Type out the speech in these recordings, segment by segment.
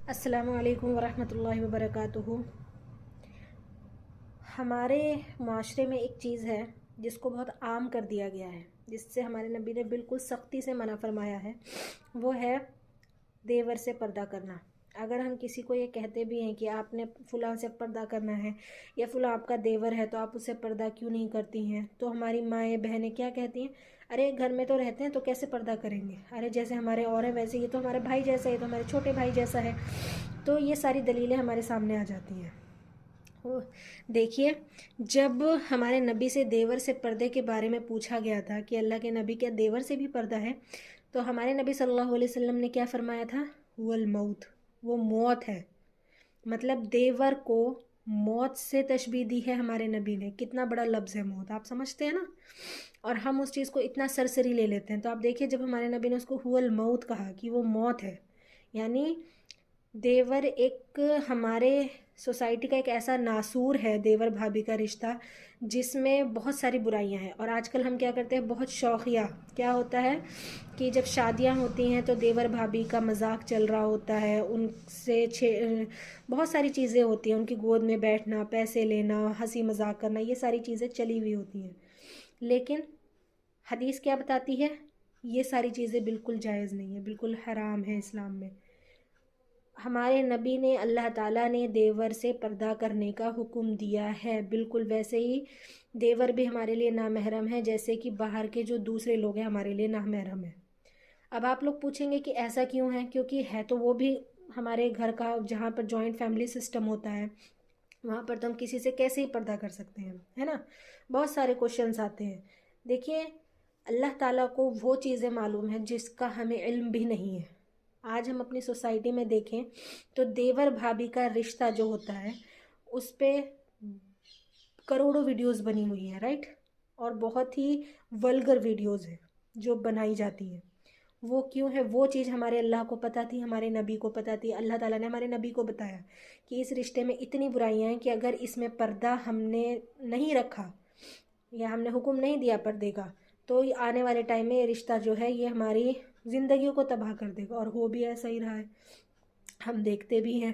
السلام علیکم ورحمۃ اللہ وبرکاتہ۔ ہمارے معاشرے میں ایک چیز ہے جس کو بہت عام کر دیا گیا ہے، جس سے ہمارے نبی نے بالکل سختی سے منع فرمایا ہے، وہ ہے دیور سے پردہ کرنا۔ اگر ہم کسی کو یہ کہتے بھی ہیں کہ آپ نے فلاں سے پردہ کرنا ہے یا فلاں آپ کا دیور ہے تو آپ اسے پردہ کیوں نہیں کرتی ہیں، تو ہماری مائیں بہنیں کیا کہتی ہیں، ارے گھر میں تو رہتے ہیں تو کیسے پردہ کریں گے، ارے جیسے ہمارے اور ہیں ویسے یہ تو ہمارے بھائی جیسا ہے، یہ تو ہمارے چھوٹے بھائی جیسا ہے۔ تو یہ ساری دلیلیں ہمارے سامنے آ جاتی ہیں۔ دیکھیے، جب ہمارے نبی سے دیور سے پردے کے بارے میں پوچھا گیا تھا کہ اللہ کے نبی کیا دیور سے بھی پردہ ہے، تو ہمارے نبی صلی اللہ علیہ وسلم نے کیا فرمایا تھا، والموت، وہ موت ہے۔ مطلب دیور کو موت سے تشبیہ دی ہے ہمارے نبی نے۔ کتنا بڑا لفظ ہے موت، آپ سمجھتے ہیں نا؟ اور ہم اس چیز کو اتنا سرسری لے لیتے ہیں۔ تو آپ دیکھیے، جب ہمارے نبی نے اس کو الموت کہا کہ وہ موت ہے، یعنی دیور ایک ہمارے سوسائٹی کا ایک ایسا ناسور ہے، دیور بھابھی کا رشتہ، جس میں بہت ساری برائیاں ہیں۔ اور آج کل ہم کیا کرتے ہیں، بہت شوخیہ کیا ہوتا ہے کہ جب شادیاں ہوتی ہیں تو دیور بھابھی کا مذاق چل رہا ہوتا ہے، ان سے بہت ساری چیزیں ہوتی ہیں، ان کی گود میں بیٹھنا، پیسے لینا، ہنسی مذاق کرنا، یہ ساری چیزیں چلی ہوئی ہوتی ہیں۔ لیکن حدیث کیا بتاتی ہے، یہ ساری چیزیں بالکل جائز نہیں ہیں، بالکل حرام ہے اسلام میں۔ ہمارے نبی نے، اللہ تعالیٰ نے دیور سے پردہ کرنے کا حکم دیا ہے، بالکل ویسے ہی دیور بھی ہمارے لیے نامحرم ہے، جیسے کہ باہر کے جو دوسرے لوگ ہیں ہمارے لیے نامحرم ہیں۔ اب آپ لوگ پوچھیں گے کہ ایسا کیوں ہے، کیونکہ ہے تو وہ بھی ہمارے گھر کا، جہاں پر جوائنٹ فیملی سسٹم ہوتا ہے، وہاں پر تو ہم کسی سے کیسے ہی پردہ کر سکتے ہیں، ہے نا؟ بہت سارے کوشچنس آتے ہیں۔ دیکھیے، اللہ تعالیٰ کو وہ چیزیں معلوم ہیں جس کا ہمیں علم بھی نہیں ہے۔ آج ہم اپنی سوسائٹی میں دیکھیں تو دیور بھابھی کا رشتہ جو ہوتا ہے اس پہ کروڑوں ویڈیوز بنی ہوئی ہیں، رائٹ؟ اور بہت ہی ولگر ویڈیوز ہیں جو بنائی جاتی ہیں۔ وہ کیوں ہے؟ وہ چیز ہمارے اللہ کو پتہ تھی، ہمارے نبی کو پتہ تھی۔ اللہ تعالیٰ نے ہمارے نبی کو بتایا کہ اس رشتے میں اتنی برائیاں ہیں کہ اگر اس میں پردہ ہم نے نہیں رکھا یا ہم نے حکم نہیں دیا پردے کا، تو آنے والے ٹائم میں یہ رشتہ جو ہے یہ ہماری زندگیوں کو تباہ کر دے گا، اور ہو بھی ایسا ہی رہا ہے۔ ہم دیکھتے بھی ہیں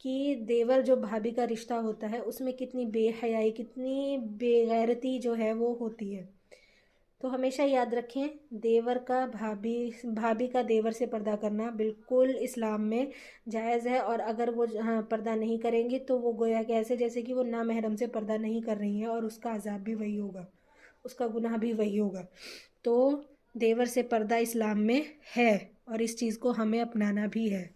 کہ دیور جو بھابھی کا رشتہ ہوتا ہے اس میں کتنی بے حیائی، کتنی بے غیرتی جو ہے وہ ہوتی ہے۔ تو ہمیشہ یاد رکھیں، دیور کا بھابھی کا دیور سے پردہ کرنا بالکل اسلام میں جائز ہے، اور اگر وہ پردہ نہیں کریں گے تو وہ گویا کہ ایسے جیسے کہ وہ نامحرم سے پردہ نہیں کر رہی ہیں، اور اس کا عذاب بھی وہی ہوگا، اس کا گناہ بھی وہی ہوگا۔ تو دیور سے پردہ اسلام میں ہے، اور اس چیز کو ہمیں اپنانا بھی ہے۔